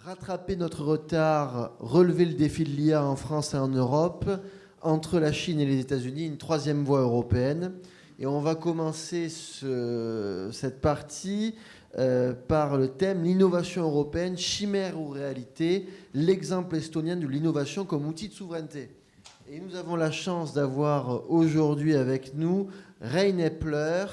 rattraper notre retard, relever le défi de l'IA en France et en Europe, entre la Chine et les États-Unis, une troisième voie européenne. Et on va commencer cette partie par le thème l'innovation européenne, chimère ou réalité, l'exemple estonien de l'innovation comme outil de souveraineté. Et nous avons la chance d'avoir aujourd'hui avec nous Rain Epler,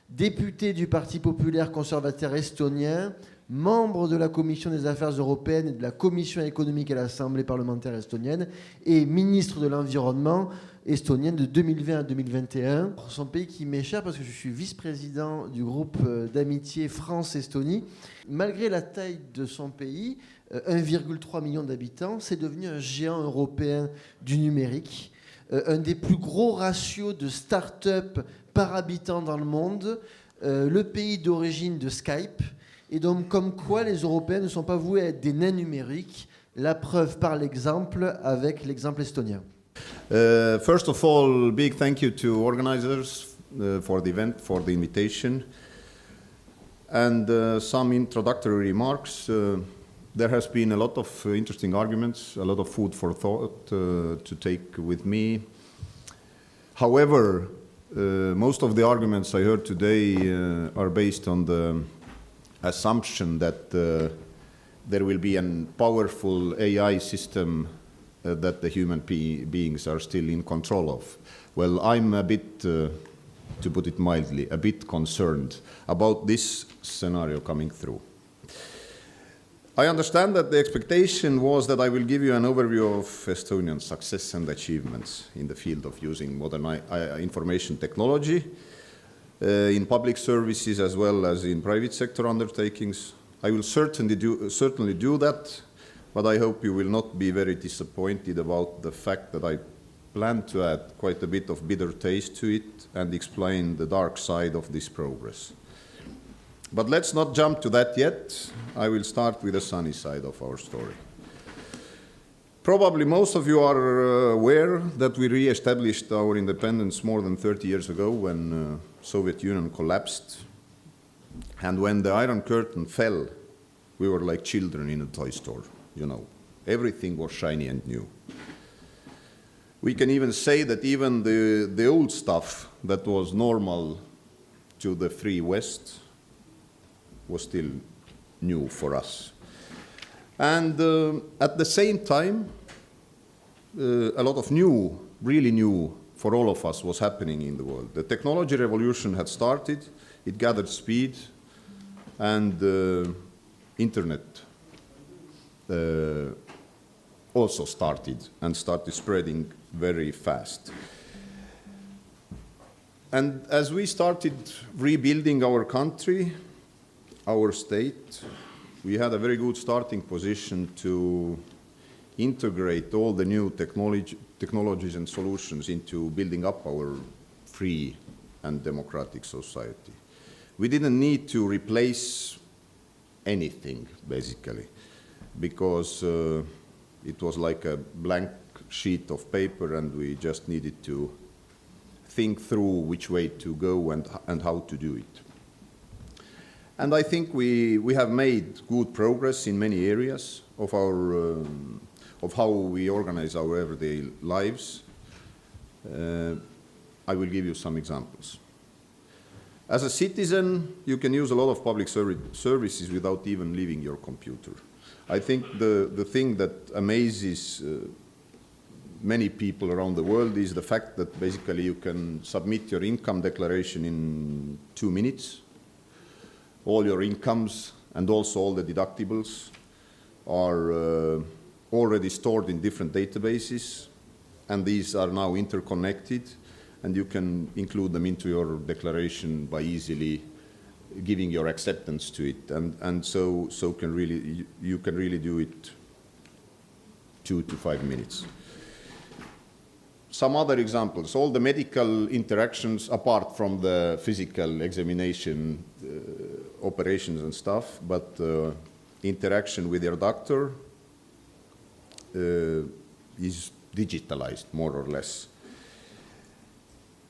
député du Parti populaire conservateur estonien, membre de la Commission des Affaires européennes et de la Commission économique à l'Assemblée parlementaire estonienne et ministre de l'Environnement estonienne de 2020 à 2021. Son pays qui m'est cher parce que je suis vice-président du groupe d'amitié France-Estonie. Malgré la taille de son pays, 1,3 million d'habitants, c'est devenu un géant européen du numérique, un des plus gros ratios de start-up par habitant dans le monde, le pays d'origine de Skype. Et donc, comme quoi les Européens ne sont pas voués à être des nains numériques, la preuve par l'exemple avec l'exemple estonien. First of all, big thank you to organizers for the event, for the invitation. And some introductory remarks. There has been a lot of interesting arguments, a lot of food for thought to take with me. However, most of the arguments I heard today are based on the assumption that there will be a powerful AI system that the human beings are still in control of. Well, I'm a bit, to put it mildly, a bit concerned about this scenario coming through. I understand that the expectation was that I will give you an overview of Estonian success and achievements in the field of using modern information technology in public services as well as in private sector undertakings. I will certainly do that, but I hope you will not be very disappointed about the fact that I plan to add quite a bit of bitter taste to it and explain the dark side of this progress. But let's not jump to that yet. I will start with the sunny side of our story. Probably most of you are aware that we re-established our independence more than 30 years ago when Soviet Union collapsed. And when the Iron Curtain fell, we were like children in a toy store, you know. Everything was shiny and new. We can even say that even the old stuff that was normal to the free West was still new for us. And at the same time, a lot of new, really new for all of us was happening in the world. The technology revolution had started, it gathered speed, and internet also started spreading very fast. And as we started rebuilding our country, our state, we had a very good starting position to integrate all the new technologies and solutions into building up our free and democratic society. We didn't need to replace anything, basically, because it was like a blank sheet of paper and we just needed to think through which way to go and how to do it. And I think we have made good progress in many areas of how we organize our everyday lives. I will give you some examples. As a citizen, you can use a lot of public services without even leaving your computer. I think the thing that amazes many people around the world is the fact that basically you can submit your income declaration in 2 minutes. All your incomes and also all the deductibles are already stored in different databases, and these are now interconnected, and you can include them into your declaration by easily giving your acceptance to it, and so you can really do it 2 to 5 minutes. Some other examples, all the medical interactions apart from the physical examination operations and stuff, but interaction with your doctor is digitalized more or less.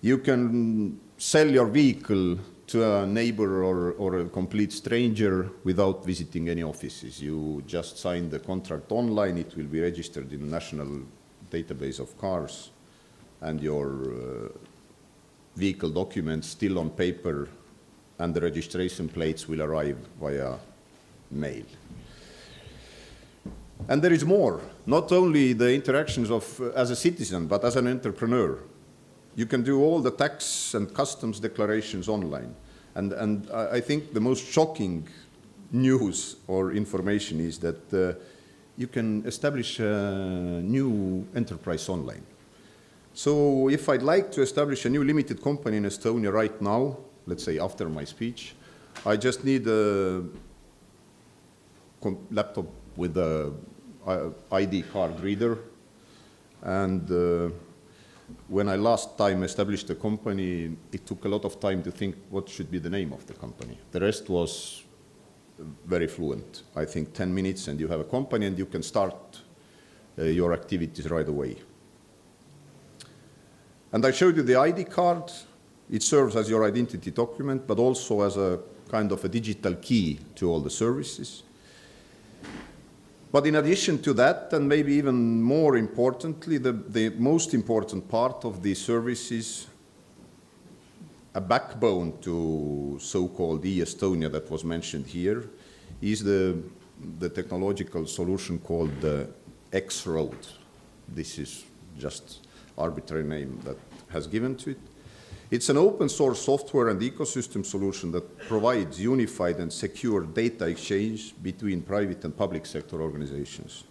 You can sell your vehicle to a neighbor or a complete stranger without visiting any offices. You just sign the contract online, it will be registered in the national database of cars, and your vehicle documents still on paper, and the registration plates will arrive via mail. And there is more, not only the interactions of as a citizen, but as an entrepreneur. You can do all the tax and customs declarations online. And I think the most shocking news or information is that you can establish a new enterprise online. So if I'd like to establish a new limited company in Estonia right now, let's say after my speech, I just need a laptop with a ID card reader. And when I last time established a company, it took a lot of time to think what should be the name of the company. The rest was very fluent. I think 10 minutes and you have a company and you can start your activities right away. And I showed you the ID card. It serves as your identity document, but also as a kind of a digital key to all the services. But in addition to that, and maybe even more importantly, the most important part of these services, a backbone to so-called e-Estonia that was mentioned here, is the technological solution called the X-Road. This is just arbitrary name that has given to it. It's an open source software and ecosystem solution that provides unified and secure data exchange between private and public sector organizations.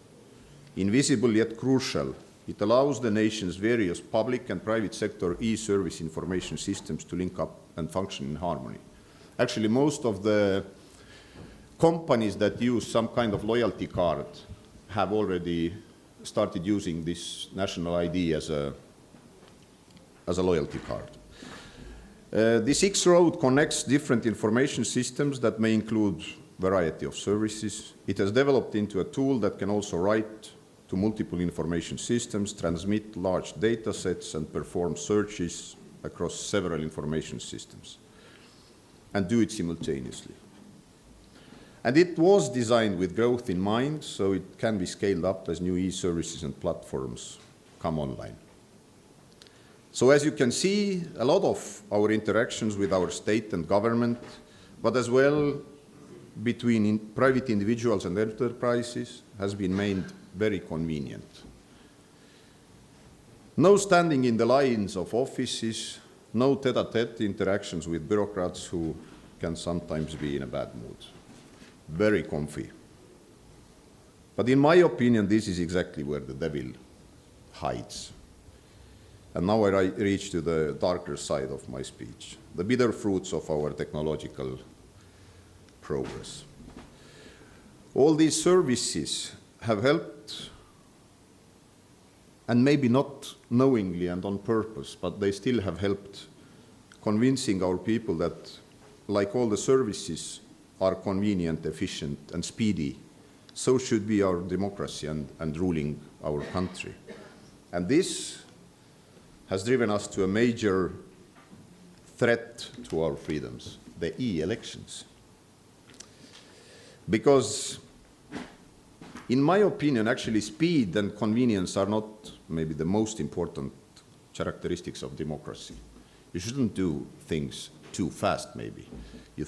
Invisible yet crucial, it allows the nation's various public and private sector e-service information systems to link up and function in harmony. Actually, most of the companies that use some kind of loyalty card have already started using this national ID as a loyalty card. This X-Road connects different information systems that may include a variety of services. It has developed into a tool that can also write to multiple information systems, transmit large data sets, and perform searches across several information systems, and do it simultaneously. And it was designed with growth in mind, so it can be scaled up as new e-services and platforms come online. So as you can see, a lot of our interactions with our state and government, but as well between private individuals and enterprises, has been made very convenient. No standing in the lines of offices, no tête-à-tête interactions with bureaucrats who can sometimes be in a bad mood. Very comfy. But in my opinion, this is exactly where the devil hides. And now I reach to the darker side of my speech, the bitter fruits of our technological progress. All these services have helped, and maybe not knowingly and on purpose, but they still have helped convincing our people that, like all the services are convenient, efficient, and speedy, so should be our democracy and ruling our country. And this has driven us to a major threat to our freedoms, the e-elections. Because, in my opinion, actually speed and convenience are not maybe the most important characteristics of democracy. You shouldn't do things too fast, maybe. You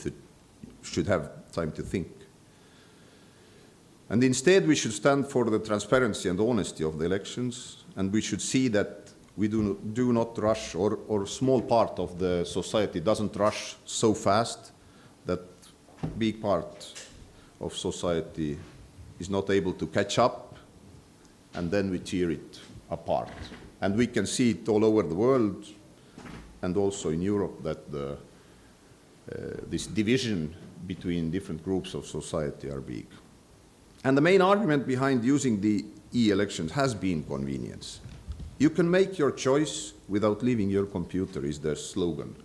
should have time to think. And instead, we should stand for the transparency and honesty of the elections, and we should see that we do not rush, or a small part of the society doesn't rush so fast that a big part of society is not able to catch up, and then we tear it apart. And we can see it all over the world, and also in Europe, that this division between different groups of society are big. And the main argument behind using the e-elections has been convenience. You can make your choice without leaving your computer, is their slogan.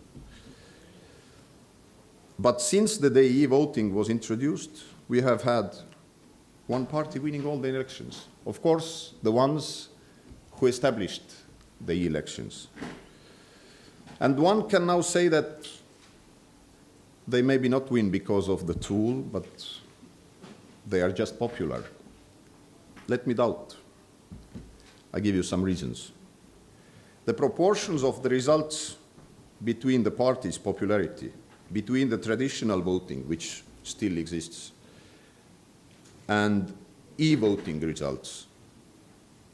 But since the day e-voting was introduced, we have had one party winning all the elections. Of course, the ones who established the e-elections. And one can now say that they maybe not win because of the tool, but they are just popular. Let me doubt. I give you some reasons. The proportions of the results between the parties' popularity, between the traditional voting, which still exists, and e-voting results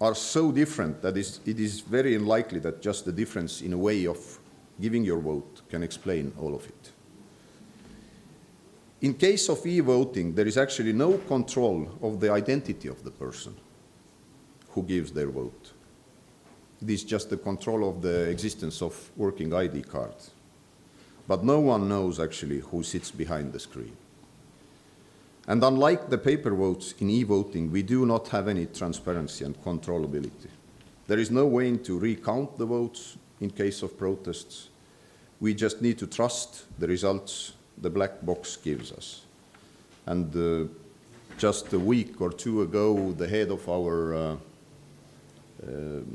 are so different that it is very unlikely that just the difference in a way of giving your vote can explain all of it. In case of e-voting, there is actually no control of the identity of the person who gives their vote. It is just the control of the existence of working ID cards. But no one knows actually who sits behind the screen. And unlike the paper votes in e-voting, we do not have any transparency and controllability. There is no way to recount the votes in case of protests. We just need to trust the results the black box gives us. And just a week or two ago, the head of our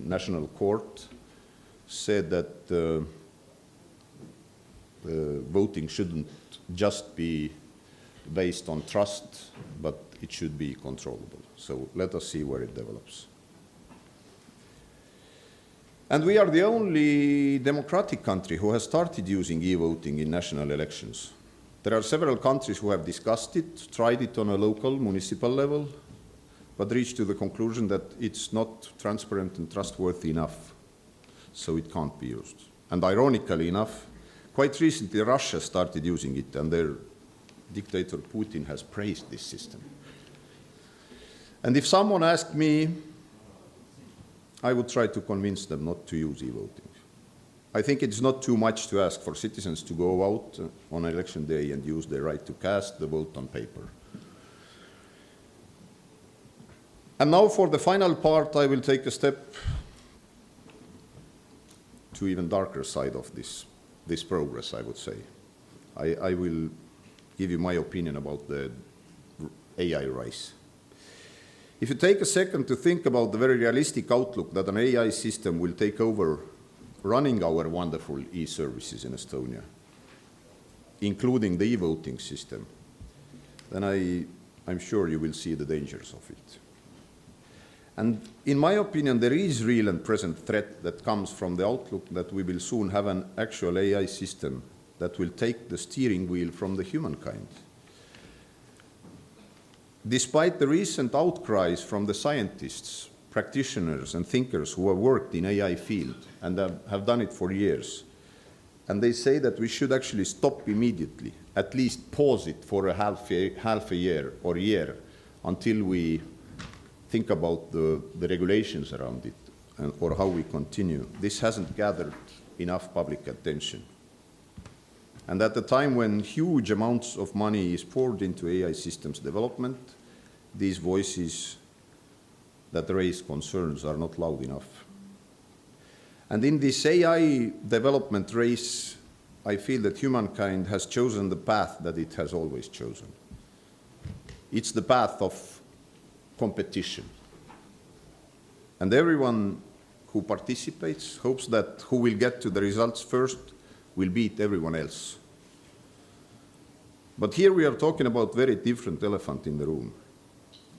national court said that voting shouldn't just be based on trust, but it should be controllable. So let us see where it develops. And we are the only democratic country who has started using e-voting in national elections. There are several countries who have discussed it, tried it on a local, municipal level, but reached to the conclusion that it's not transparent and trustworthy enough, so it can't be used. And ironically enough, quite recently Russia started using it, and their dictator Putin has praised this system. And if someone asked me, I would try to convince them not to use e-voting. I think it's not too much to ask for citizens to go out on election day and use their right to cast the vote on paper. And now for the final part, I will take a step to even darker side of this progress, I would say. I will give you my opinion about the AI rise. If you take a second to think about the very realistic outlook that an AI system will take over running our wonderful e-services in Estonia, including the e-voting system, then I'm sure you will see the dangers of it. And in my opinion, there is real and present threat that comes from the outlook that we will soon have an actual AI system that will take the steering wheel from the humankind. Despite the recent outcries from the scientists, practitioners, and thinkers who have worked in AI field and have done it for years, and they say that we should actually stop immediately, at least pause it for a half a year or a year until we think about the regulations around it or how we continue. This hasn't gathered enough public attention. And at the time when huge amounts of money is poured into AI systems development, these voices that raise concerns are not loud enough. And in this AI development race, I feel that humankind has chosen the path that it has always chosen. It's the path of competition. And everyone who participates hopes that who will get to the results first will beat everyone else. But here we are talking about a very different elephant in the room.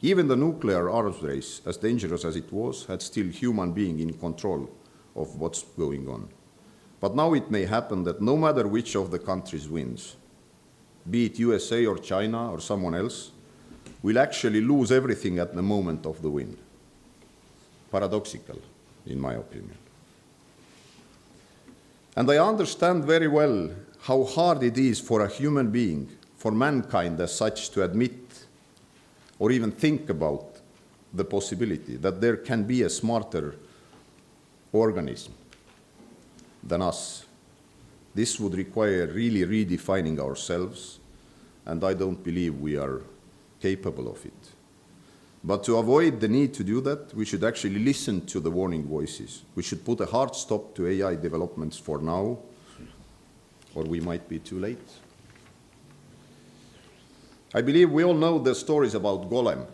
Even the nuclear arms race, as dangerous as it was, had still human being in control of what's going on. But now it may happen that no matter which of the countries wins, be it USA or China or someone else, will actually lose everything at the moment of the win. Paradoxical, in my opinion. And I understand very well how hard it is for a human being, for mankind as such, to admit or even think about the possibility that there can be a smarter organism than us. This would require really redefining ourselves, and I don't believe we are capable of it. But to avoid the need to do that, we should actually listen to the warning voices. We should put a hard stop to AI developments for now, or we might be too late. I believe we all know the stories about Golem,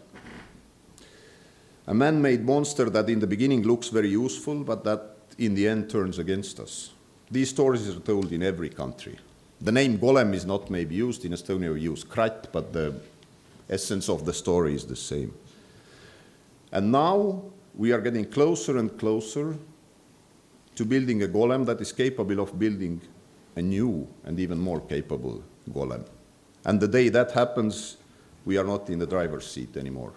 a man-made monster that in the beginning looks very useful, but that in the end turns against us. These stories are told in every country. The name golem is not maybe used. In Estonia we use krat, but the essence of the story is the same. And now we are getting closer and closer to building a golem that is capable of building a new and even more capable golem. And the day that happens, we are not in the driver's seat anymore.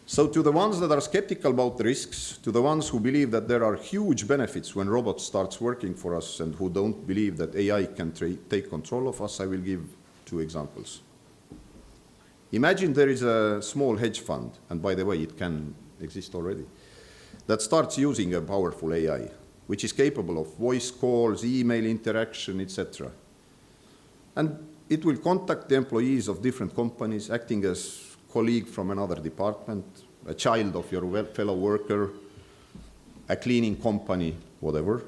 So to the ones that are skeptical about the risks, to the ones who believe that there are huge benefits when robots starts working for us and who don't believe that AI can take control of us, I will give 2 examples. Imagine there is a small hedge fund, and by the way, it can exist already, that starts using a powerful AI, which is capable of voice calls, email interaction, etc. And it will contact the employees of different companies, acting as colleague from another department, a child of your fellow worker, a cleaning company, whatever.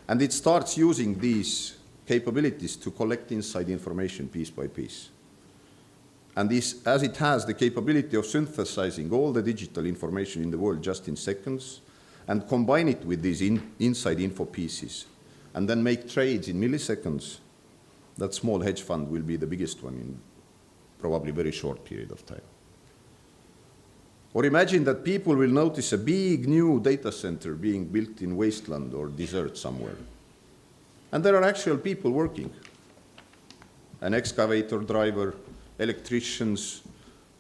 And it starts using these capabilities to collect inside information piece by piece. And this, as it has the capability of synthesizing all the digital information in the world just in seconds, and combine it with these inside info pieces, and then make trades in milliseconds, that small hedge fund will be the biggest one in probably a very short period of time. Or imagine that people will notice a big new data center being built in wasteland or desert somewhere. And there are actual people working. An excavator driver, electricians,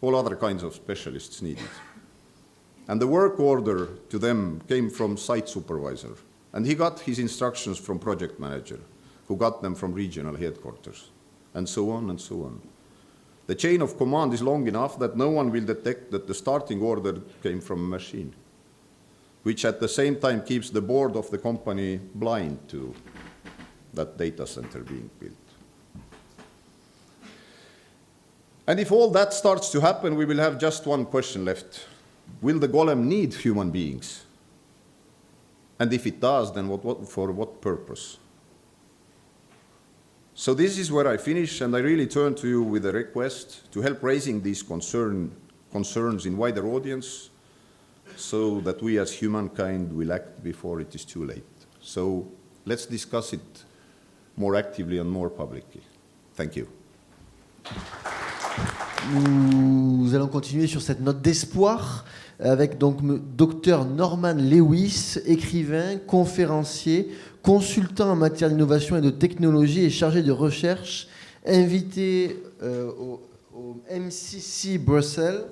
all other kinds of specialists needed. And the work order to them came from site supervisor. And he got his instructions from project manager, who got them from regional headquarters, and so on and so on. The chain of command is long enough that no one will detect that the starting order came from a machine, which at the same time keeps the board of the company blind to that data center being built. And if all that starts to happen, we will have just one question left. Will the golem need human beings? And if it does, then for what purpose? So this is where I finish, and I really turn to you with a request to help raising these concerns in wider audience, so that we as humankind will act before it is too late. So let's discuss it more actively and more publicly. Thank you. Nous allons continuer sur cette note d'espoir avec donc Dr Norman Lewis, écrivain, conférencier, consultant en matière d'innovation et de technologie et chargé de recherche, invité au MCC Brussels.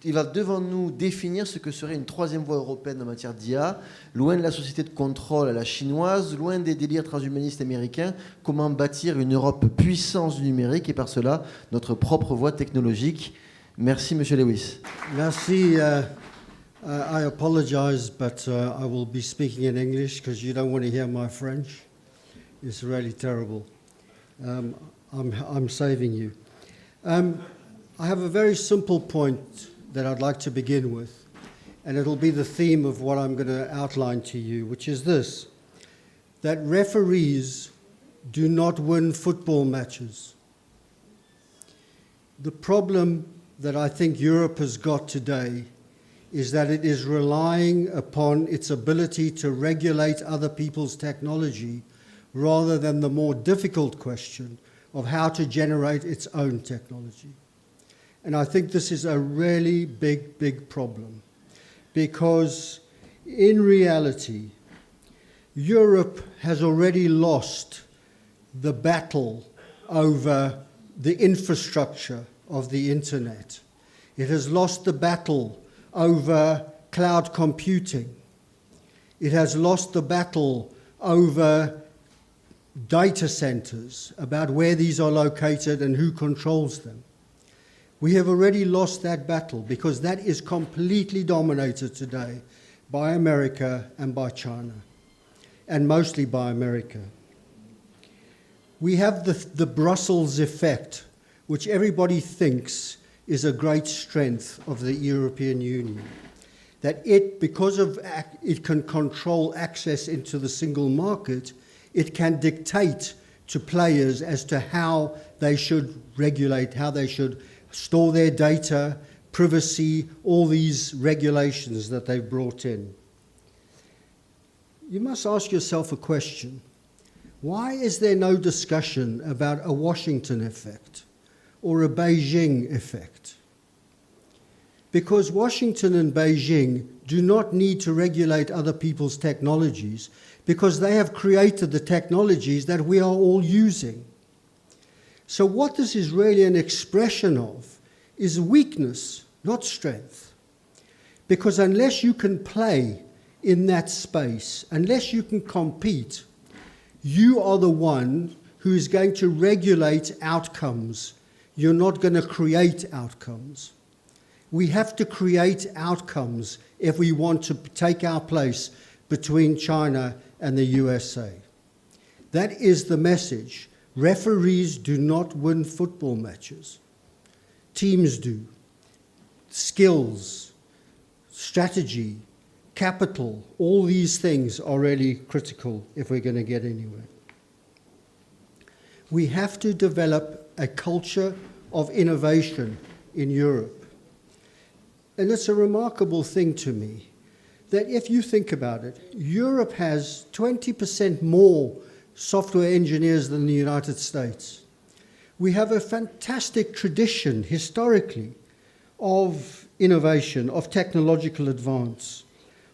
Il va devant nous définir ce que serait une 3e voie européenne en matière d'IA, loin de la société de contrôle à la chinoise, loin des délires transhumanistes américains, comment bâtir une Europe puissance du numérique et par cela notre propre voie technologique. Merci Monsieur Lewis. Merci. I apologize, but I will be speaking in English because you don't want to hear my French. It's really terrible. I'm saving you. I have a very simple point that I'd like to begin with, and it'll be the theme of what I'm going to outline to you, which is this, that referees do not win football matches. The problem that I think Europe has got today is that it is relying upon its ability to regulate other people's technology rather than the more difficult question of how to generate its own technology. And I think this is a really big, big problem because in reality, Europe has already lost the battle over the infrastructure of the internet. It has lost the battle over cloud computing. It has lost the battle over data centers, about where these are located and who controls them. We have already lost that battle because that is completely dominated today by America and by China, and mostly by America. We have the Brussels effect, which everybody thinks is a great strength of the European Union, that because of it can control access into the single market, it can dictate to players as to how they should regulate, how they should store their data, privacy, all these regulations that they've brought in. you must ask yourself a question. Why is there no discussion about a Washington effect or a Beijing effect? Because Washington and Beijing do not need to regulate other people's technologies because they have created the technologies that we are all using. So what this is really an expression of is weakness, not strength. Because unless you can play in that space, unless you can compete, you are the one who is going to regulate outcomes. You're not going to create outcomes. We have to create outcomes if we want to take our place between China and the USA. That is the message. Referees do not win football matches. Teams do. Skills, strategy, capital, all these things are really critical if we're going to get anywhere. We have to develop a culture of innovation in Europe. And it's a remarkable thing to me that if you think about it, Europe has 20% more software engineers than the United States. We have a fantastic tradition historically of innovation, of technological advance,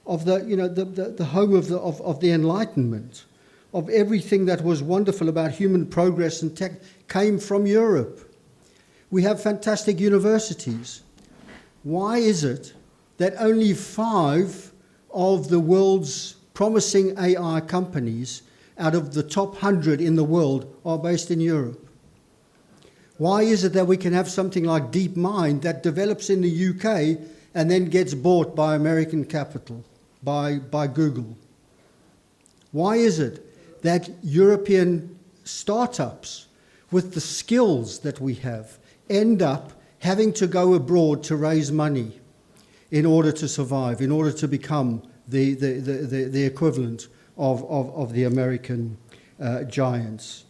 of the home of the Enlightenment, of everything that was wonderful about human progress and tech came from Europe. We have fantastic universities. Why is it that only 5 of the world's promising AI companies out of the top 100 in the world are based in Europe? Why is it that we can have something like DeepMind that develops in the UK and then gets bought by American capital, by Google? Why is it that European startups with the skills that we have end up having to go abroad to raise money in order to survive, in order to become the equivalent of the American giants?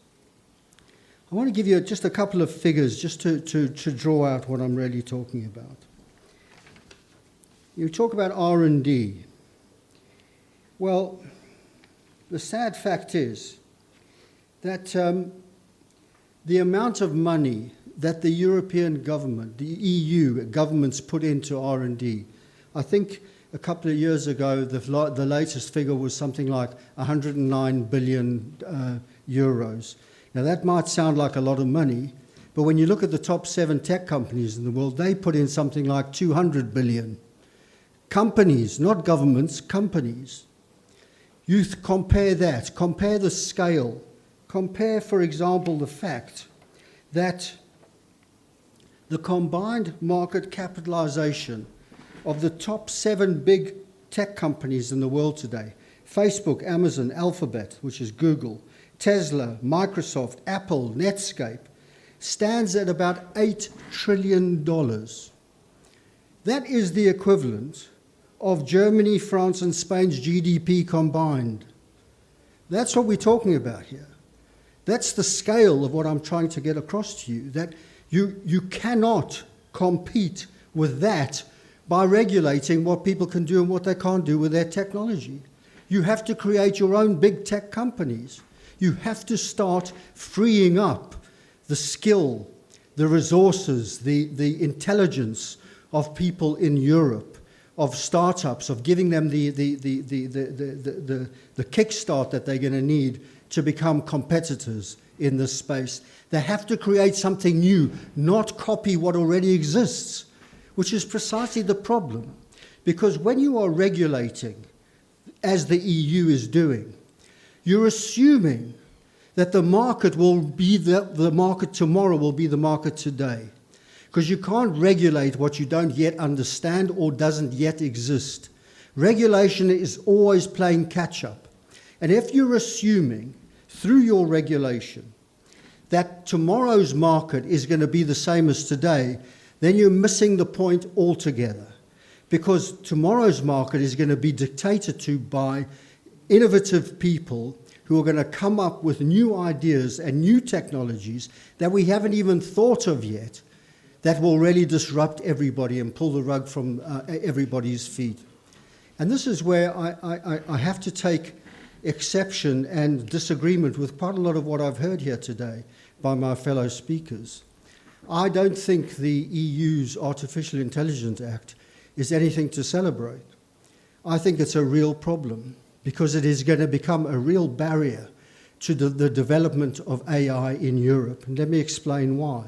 I want to give you just a couple of figures just to draw out what I'm really talking about. You talk about R&D. Well, the sad fact is that the amount of money that the European government, the EU governments put into R&D, I think a couple of years ago, the latest figure was something like 109 billion euros. Now, that might sound like a lot of money, but when you look at the top 7 tech companies in the world, they put in something like 200 billion. Companies, not governments, companies. You compare that, compare the scale. Compare, for example, the fact that the combined market capitalization of the top 7 big tech companies in the world today, Facebook, Amazon, Alphabet, which is Google, Tesla, Microsoft, Apple, Netscape, stands at about $8 trillion. That is the equivalent of Germany, France, and Spain's GDP combined. That's what we're talking about here. That's the scale of what I'm trying to get across to you, that you cannot compete with that by regulating what people can do and what they can't do with their technology. You have to create your own big tech companies. You have to start freeing up the skill, the resources, the intelligence of people in Europe, of startups, of giving them the kickstart that they're going to need to become competitors in this space. They have to create something new, not copy what already exists, which is precisely the problem. Because when you are regulating, as the EU is doing, you're assuming that the market will be the market tomorrow will be the market today. Because you can't regulate what you don't yet understand or doesn't yet exist. Regulation is always playing catch-up. And if you're assuming, through your regulation, that tomorrow's market is going to be the same as today, then you're missing the point altogether. Because tomorrow's market is going to be dictated to by innovative people who are going to come up with new ideas and new technologies that we haven't even thought of yet, that will really disrupt everybody and pull the rug from everybody's feet. And this is where I have to take exception and disagreement with quite a lot of what I've heard here today by my fellow speakers. I don't think the EU's Artificial Intelligence Act is anything to celebrate. I think it's a real problem because it is going to become a real barrier to the development of AI in Europe. And let me explain why.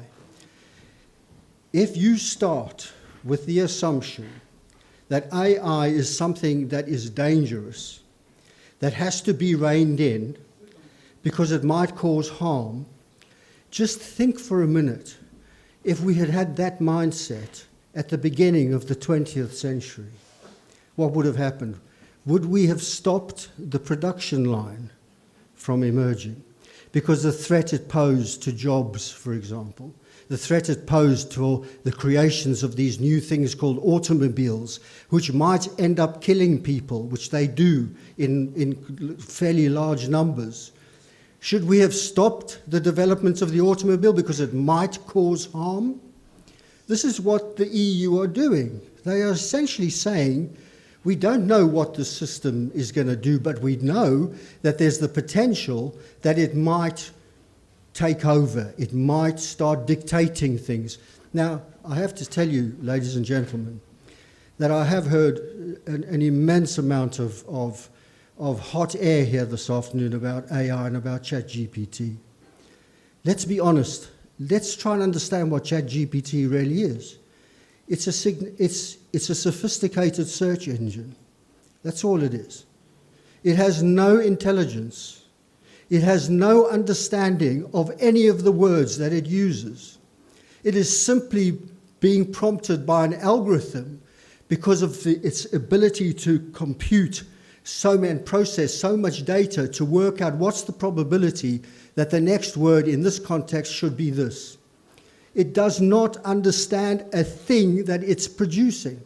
If you start with the assumption that AI is something that is dangerous, that has to be reined in because it might cause harm, just think for a minute if we had had that mindset at the beginning of the 20th century, what would have happened? Would we have stopped the production line from emerging? Because the threat it posed to jobs, for example, the threat it posed to the creations of these new things called automobiles, which might end up killing people, which they do in fairly large numbers. Should we have stopped the development of the automobile because it might cause harm? This is what the EU are doing. They are essentially saying, we don't know what the system is going to do, but we know that there's the potential that it might take over. It might start dictating things. Now, I have to tell you, ladies and gentlemen, that I have heard an immense amount of hot air here this afternoon about AI and about ChatGPT. Let's be honest. Let's try and understand what ChatGPT really is. It's a sophisticated search engine. That's all it is. It has no intelligence. It has no understanding of any of the words that it uses. It is simply being prompted by an algorithm because of its ability to compute and process so much data to work out what's the probability that the next word in this context should be this. It does not understand a thing that it's producing.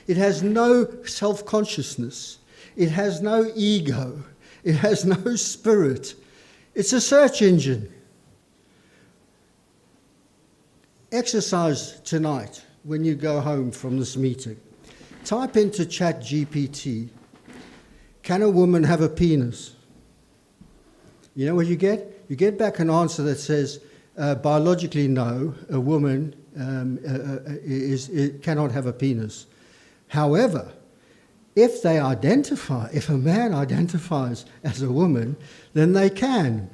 It has no self-consciousness. It has no ego. It has no spirit. It's a search engine. Exercise tonight when you go home from this meeting. Type into ChatGPT, can a woman have a penis? You know what you get? You get back an answer that says, biologically, no, a woman cannot have a penis. However, if a man identifies as a woman, then they can.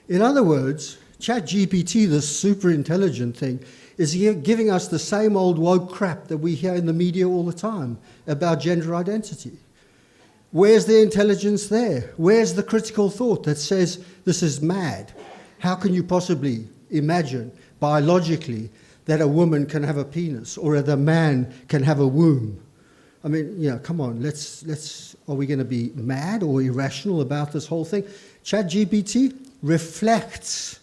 In other words, ChatGPT, this super intelligent thing, is giving us the same old woke crap that we hear in the media all the time about gender identity. Where's the intelligence there? Where's the critical thought that says this is mad? How can you possibly imagine biologically that a woman can have a penis or that a man can have a womb? I mean, yeah, come on, are we going to be mad or irrational about this whole thing? ChatGPT reflects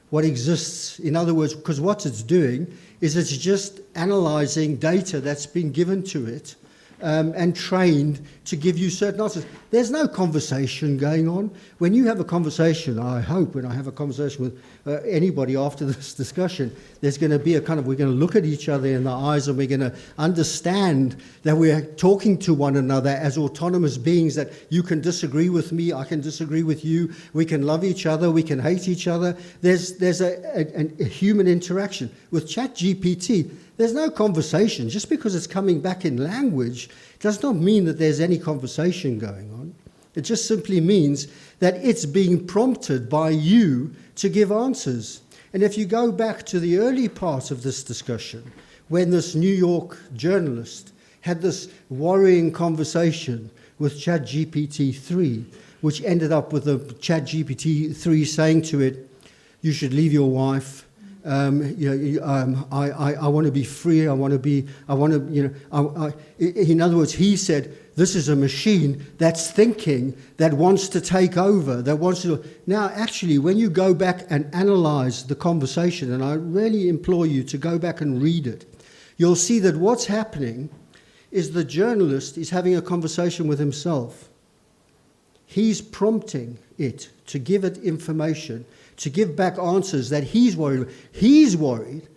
what exists. In other words, because what it's doing is it's just analyzing data that's been given to it and trained to give you certain answers. There's no conversation going on. When you have a conversation, I hope when I have a conversation with anybody after this discussion, there's going to be we're going to look at each other in the eyes and we're going to understand that we're talking to one another as autonomous beings, that you can disagree with me, I can disagree with you, we can love each other, we can hate each other. There's a human interaction. With ChatGPT, there's no conversation. Just because it's coming back in language does not mean that there's any conversation going on. It just simply means that it's being prompted by you to give answers. And if you go back to the early part of this discussion, when this New York journalist had this worrying conversation with ChatGPT-3, which ended up with the ChatGPT-3 saying to it, you should leave your wife, I want to be free. In other words, he said, this is a machine that's thinking, that wants to take over, that wants to. Now, actually, when you go back and analyze the conversation, and I really implore you to go back and read it, you'll see that what's happening is the journalist is having a conversation with himself. He's prompting it to give it information, to give back answers that he's worried about. He's worried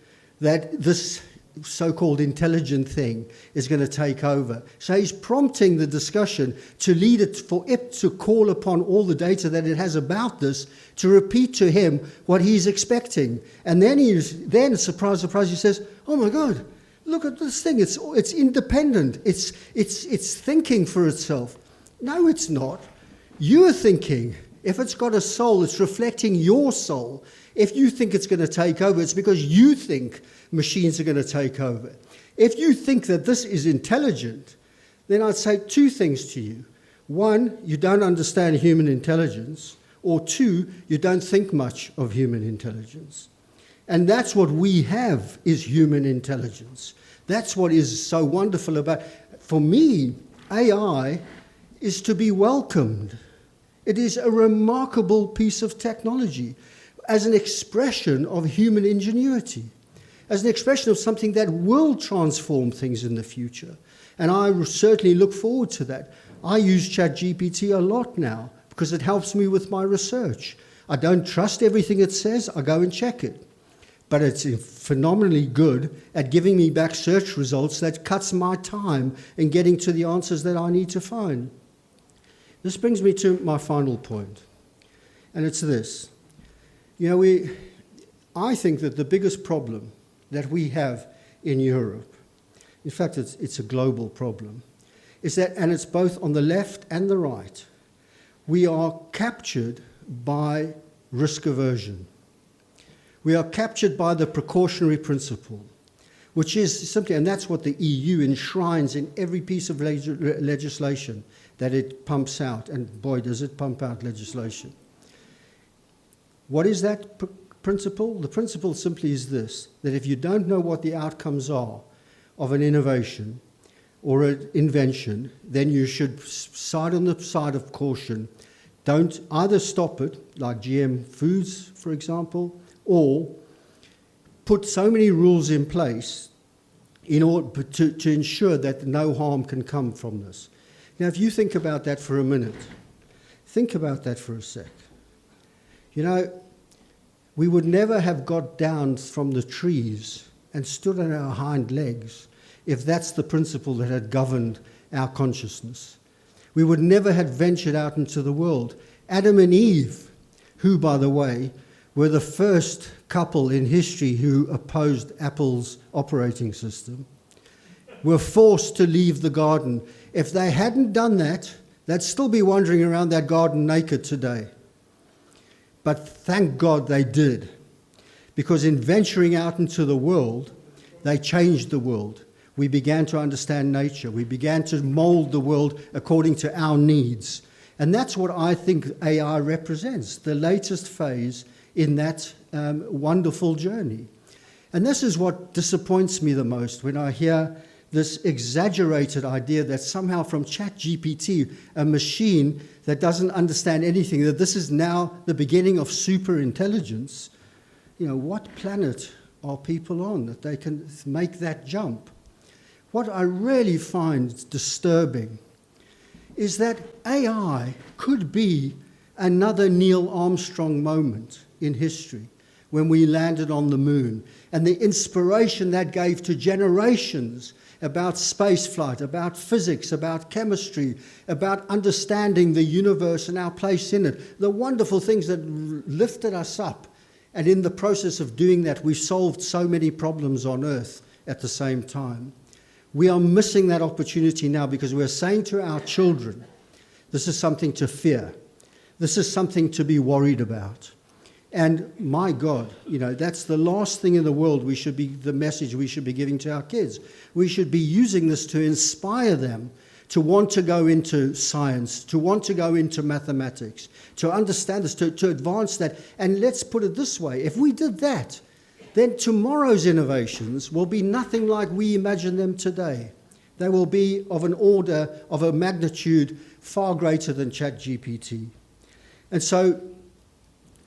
that this so-called intelligent thing is going to take over. So he's prompting the discussion to lead it, for it to call upon all the data that it has about this to repeat to him what he's expecting. And then surprise, surprise, he says, oh my God, look at this thing. It's independent. It's thinking for itself. No, it's not. You're thinking. If it's got a soul, it's reflecting your soul. If you think it's going to take over, it's because you think machines are going to take over. If you think that this is intelligent, then I'd say two things to you. One, you don't understand human intelligence. Or two, you don't think much of human intelligence. And that's what we have, is human intelligence. That's what is so wonderful about, for me, AI is to be welcomed. It is a remarkable piece of technology as an expression of human ingenuity, as an expression of something that will transform things in the future. And I certainly look forward to that. I use ChatGPT a lot now because it helps me with my research. I don't trust everything it says, I go and check it. But it's phenomenally good at giving me back search results that cuts my time in getting to the answers that I need to find. This brings me to my final point, and it's this. You know, I think that the biggest problem that we have in Europe, in fact, it's a global problem, is that, and it's both on the left and the right, we are captured by risk aversion. We are captured by the precautionary principle, which is simply, and that's what the EU enshrines in every piece of legislation that it pumps out, and boy, does it pump out legislation. What is that principle? The principle simply is this, that if you don't know what the outcomes are of an innovation or an invention, then you should side on the side of caution. Don't either stop it, like GM foods, for example, or put so many rules in place in order to ensure that no harm can come from this. Now, if you think about that for a minute, think about that for a sec. You know, we would never have got down from the trees and stood on our hind legs if that's the principle that had governed our consciousness. We would never have ventured out into the world. Adam and Eve, who, by the way, were the first couple in history who opposed Apple's operating system, were forced to leave the garden. If they hadn't done that, they'd still be wandering around that garden naked today. But thank God they did, because in venturing out into the world, they changed the world. We began to understand nature. We began to mold the world according to our needs. And that's what I think AI represents, the latest phase in that wonderful journey. And this is what disappoints me the most when I hear this exaggerated idea that somehow from ChatGPT, a machine that doesn't understand anything, that this is now the beginning of super intelligence. You know, what planet are people on that they can make that jump? What I really find disturbing is that AI could be another Neil Armstrong moment in history when we landed on the moon, and the inspiration that gave to generations about spaceflight, about physics, about chemistry, about understanding the universe and our place in it, the wonderful things that lifted us up. And in the process of doing that, we solved so many problems on Earth at the same time. We are missing that opportunity now because we're saying to our children, this is something to fear. This is something to be worried about. And my God, you know, that's the last thing in the world the message we should be giving to our kids. We should be using this to inspire them to want to go into science, to want to go into mathematics, to understand this, to advance that. And let's put it this way, if we did that, then tomorrow's innovations will be nothing like we imagine them today. They will be of an order, of a magnitude far greater than ChatGPT. And so,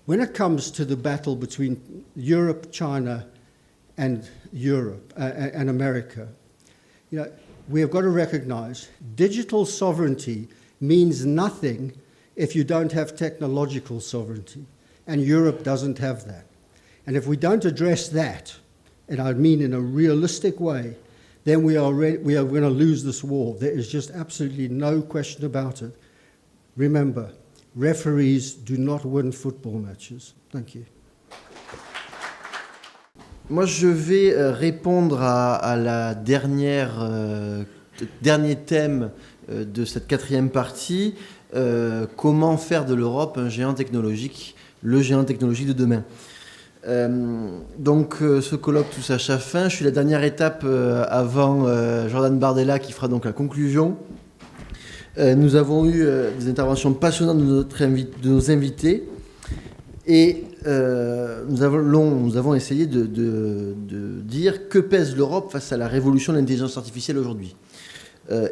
when it comes to the battle between Europe, China, and and America, you know, we have got to recognize digital sovereignty means nothing if you don't have technological sovereignty, and Europe doesn't have that. And if we don't address that, and I mean in a realistic way, then we are going to lose this war. There is just absolutely no question about it. Remember, referees do not win football matches. Thank you. Moi, je vais répondre à la dernier thème de cette quatrième partie. Comment faire de l'Europe un géant technologique, le géant technologique de demain. Donc ce colloque touche à sa fin. Je suis la dernière étape avant Jordan Bardella qui fera donc la conclusion. Nous avons eu des interventions passionnantes de nos invités et nous avons essayé de dire que pèse l'Europe face à la révolution de l'intelligence artificielle aujourd'hui.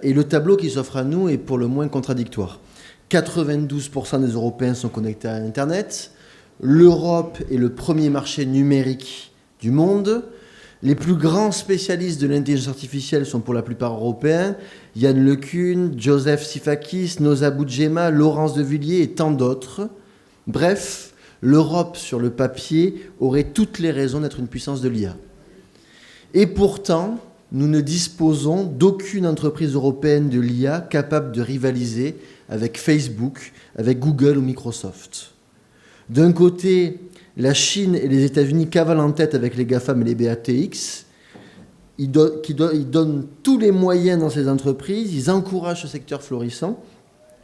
Et le tableau qui s'offre à nous est pour le moins contradictoire. 92% des Européens sont connectés à Internet. L'Europe est le premier marché numérique du monde. Les plus grands spécialistes de l'intelligence artificielle sont pour la plupart européens. Yann Lecune, Joseph Sifakis, Noza Boudjema, Laurence de Villiers et tant d'autres. Bref, l'Europe, sur le papier, aurait toutes les raisons d'être une puissance de l'IA. Et pourtant, nous ne disposons d'aucune entreprise européenne de l'IA capable de rivaliser avec Facebook, avec Google ou Microsoft. D'un côté, la Chine et les États-Unis cavalent en tête avec les GAFAM et les BATX. Ils donnent tous les moyens dans ces entreprises, ils encouragent ce secteur florissant.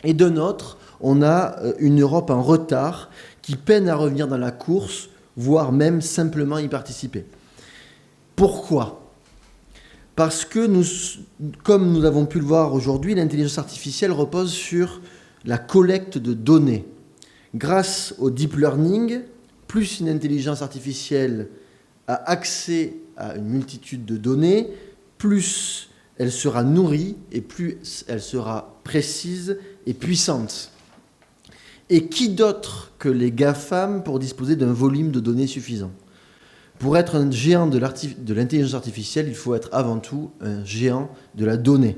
Et d'un autre, on a une Europe en retard qui peine à revenir dans la course, voire même simplement y participer. Pourquoi ? Parce que, comme nous avons pu le voir aujourd'hui, l'intelligence artificielle repose sur la collecte de données. Grâce au deep learning, plus une intelligence artificielle a accès à une multitude de données, plus elle sera nourrie et plus elle sera précise et puissante. Et qui d'autre que les GAFAM pour disposer d'un volume de données suffisant ? Pour être un géant de l'intelligence artificielle, il faut être avant tout un géant de la donnée.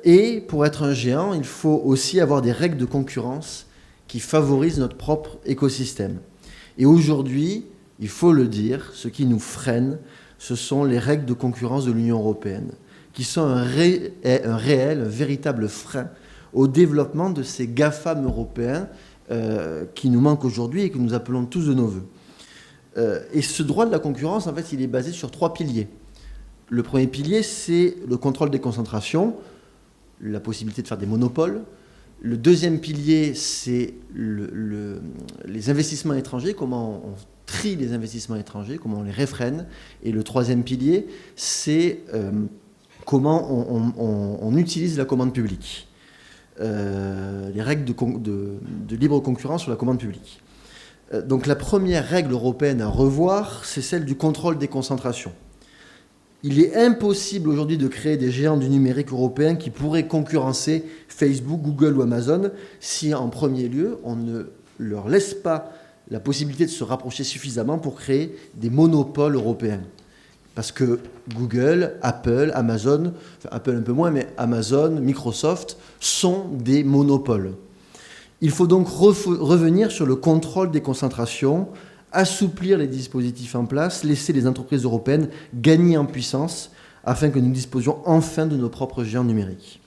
Et pour être un géant, il faut aussi avoir des règles de concurrence qui favorisent notre propre écosystème. Et aujourd'hui, il faut le dire, ce qui nous freine, ce sont les règles de concurrence de l'Union européenne, qui sont un véritable frein au développement de ces GAFAM européens qui nous manquent aujourd'hui et que nous appelons tous de nos voeux. Et ce droit de la concurrence, en fait, il est basé sur 3 piliers. Le premier pilier, c'est le contrôle des concentrations, la possibilité de faire des monopoles. Le deuxième pilier, c'est les investissements étrangers, comment on trie les investissements étrangers, comment on les réfrène. Et le troisième pilier, c'est comment on utilise la commande publique. Les règles de libre concurrence sur la commande publique. Donc la première règle européenne à revoir, c'est celle du contrôle des concentrations. Il est impossible aujourd'hui de créer des géants du numérique européen qui pourraient concurrencer Facebook, Google ou Amazon si, en premier lieu, on ne leur laisse pas la possibilité de se rapprocher suffisamment pour créer des monopoles européens. Parce que Google, Apple, Amazon, enfin Apple un peu moins, mais Amazon, Microsoft sont des monopoles. Il faut donc revenir sur le contrôle des concentrations, assouplir les dispositifs en place, laisser les entreprises européennes gagner en puissance afin que nous disposions enfin de nos propres géants numériques.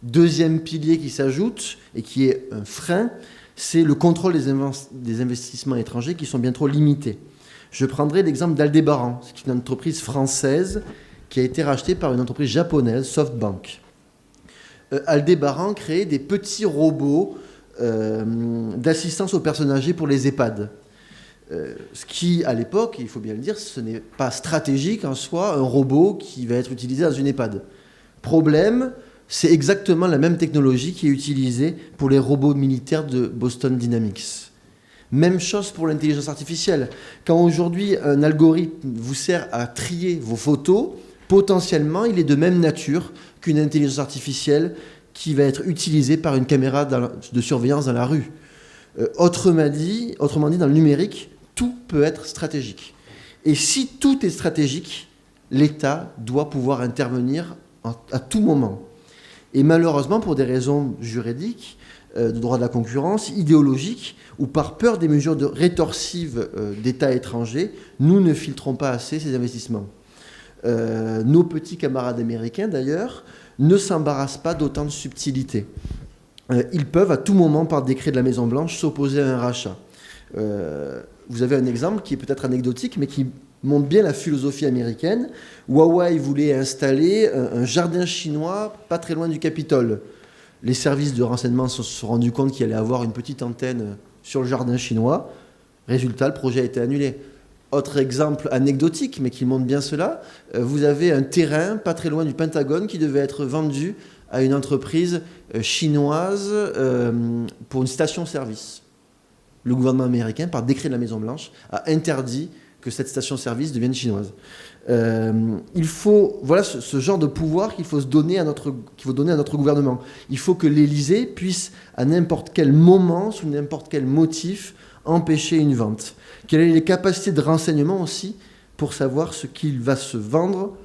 Deuxième pilier qui s'ajoute et qui est un frein, c'est le contrôle des investissements étrangers qui sont bien trop limités. Je prendrai l'exemple d'Aldébaran. C'est une entreprise française qui a été rachetée par une entreprise japonaise, SoftBank. Aldébaran créait des petits robots d'assistance aux personnes âgées pour les EHPAD. Ce qui, à l'époque, il faut bien le dire, ce n'est pas stratégique en soi, un robot qui va être utilisé dans une EHPAD. Problème, c'est exactement la même technologie qui est utilisée pour les robots militaires de Boston Dynamics. Même chose pour l'intelligence artificielle. Quand aujourd'hui un algorithme vous sert à trier vos photos, potentiellement il est de même nature qu'une intelligence artificielle qui va être utilisée par une caméra de surveillance dans la rue. Autrement dit, dans le numérique, tout peut être stratégique. Et si tout est stratégique, l'État doit pouvoir intervenir à tout moment. Et malheureusement, pour des raisons juridiques, de droit de la concurrence, idéologique, ou par peur des mesures rétorsives d'États étrangers, nous ne filtrons pas assez ces investissements. Nos petits camarades américains, d'ailleurs, ne s'embarrassent pas d'autant de subtilité. Ils peuvent, à tout moment, par décret de la Maison-Blanche, s'opposer à un rachat. Vous avez un exemple qui est peut-être anecdotique, mais qui montre bien la philosophie américaine. Huawei voulait installer un jardin chinois pas très loin du Capitole. Les services de renseignement se sont rendus compte qu'il allait avoir une petite antenne sur le jardin chinois. Résultat, le projet a été annulé. Autre exemple anecdotique, mais qui montre bien cela, vous avez un terrain pas très loin du Pentagone qui devait être vendu à une entreprise chinoise pour une station-service. Le gouvernement américain, par décret de la Maison-Blanche, a interdit que cette station-service devienne chinoise. Il faut, voilà ce genre de pouvoir qu'il faut donner à notre gouvernement. Il faut que l'Élysée puisse, à n'importe quel moment, sous n'importe quel motif, empêcher une vente. Quelles sont les capacités de renseignement aussi pour savoir ce qu'il va se vendre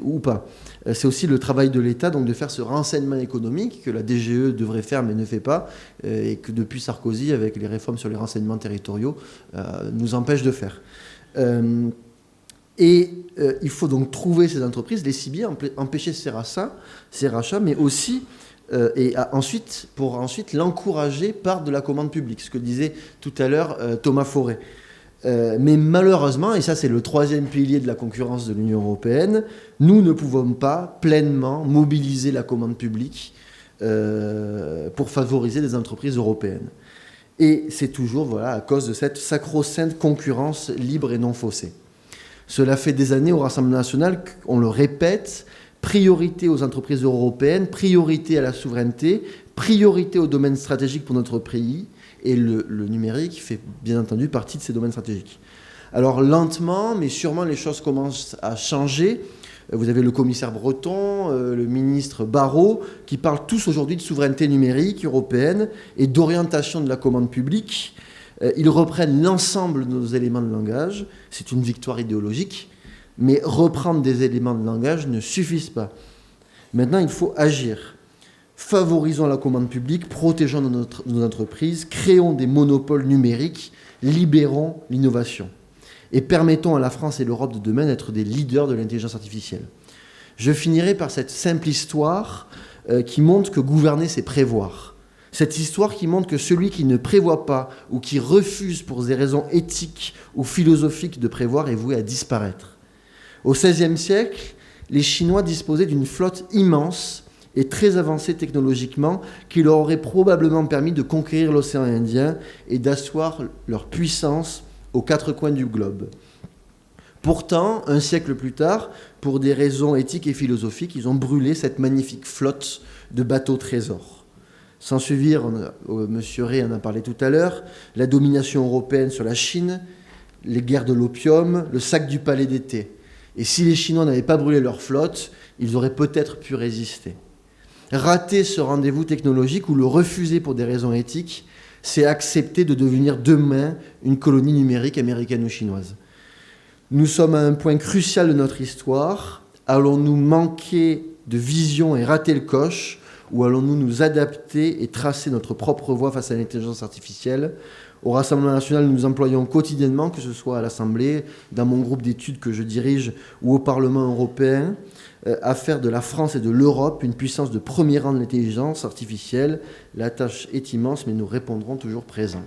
ou pas. C'est aussi le travail de l'État donc de faire ce renseignement économique que la DGE devrait faire mais ne fait pas et que depuis Sarkozy avec les réformes sur les renseignements territoriaux nous empêche de faire. Il faut donc trouver ces entreprises, les cibler, empêcher ces rachats, mais aussi pour ensuite l'encourager par de la commande publique, ce que disait tout à l'heure Thomas Fauré. Mais malheureusement, et ça c'est le troisième pilier de la concurrence de l'Union européenne, nous ne pouvons pas pleinement mobiliser la commande publique pour favoriser des entreprises européennes. Et c'est toujours à cause de cette sacro-sainte concurrence libre et non faussée. Cela fait des années au Rassemblement national qu'on le répète, priorité aux entreprises européennes, priorité à la souveraineté, priorité aux domaines stratégiques pour notre pays. Et le numérique fait bien entendu partie de ces domaines stratégiques. Alors lentement, mais sûrement, les choses commencent à changer. Vous avez le commissaire Breton, le ministre Barrot, qui parlent tous aujourd'hui de souveraineté numérique européenne et d'orientation de la commande publique. Ils reprennent l'ensemble de nos éléments de langage. C'est une victoire idéologique, mais reprendre des éléments de langage ne suffit pas. Maintenant, il faut agir. Favorisons la commande publique, protégeons nos entreprises, créons des monopoles numériques, libérons l'innovation et permettons à la France et l'Europe de demain d'être des leaders de l'intelligence artificielle. Je finirai par cette simple histoire qui montre que gouverner, c'est prévoir. Cette histoire qui montre que celui qui ne prévoit pas ou qui refuse pour des raisons éthiques ou philosophiques de prévoir est voué à disparaître. Au XVIe siècle, les Chinois disposaient d'une flotte immense et très avancés technologiquement, qui leur auraient probablement permis de conquérir l'océan Indien et d'asseoir leur puissance aux quatre coins du globe. Pourtant, un siècle plus tard, pour des raisons éthiques et philosophiques, ils ont brûlé cette magnifique flotte de bateaux trésors. S'en suivirent, M. Ray en a parlé tout à l'heure, la domination européenne sur la Chine, les guerres de l'opium, le sac du palais d'été. Et si les Chinois n'avaient pas brûlé leur flotte, ils auraient peut-être pu résister. Rater ce rendez-vous technologique ou le refuser pour des raisons éthiques, c'est accepter de devenir demain une colonie numérique américaine ou chinoise. Nous sommes à un point crucial de notre histoire. Allons-nous manquer de vision et rater le coche, ou allons-nous nous adapter et tracer notre propre voie face à l'intelligence artificielle ? Au Rassemblement national, nous employons quotidiennement, que ce soit à l'Assemblée, dans mon groupe d'études que je dirige, ou au Parlement européen, à faire de la France et de l'Europe une puissance de premier rang de l'intelligence artificielle. La tâche est immense, mais nous répondrons toujours présents.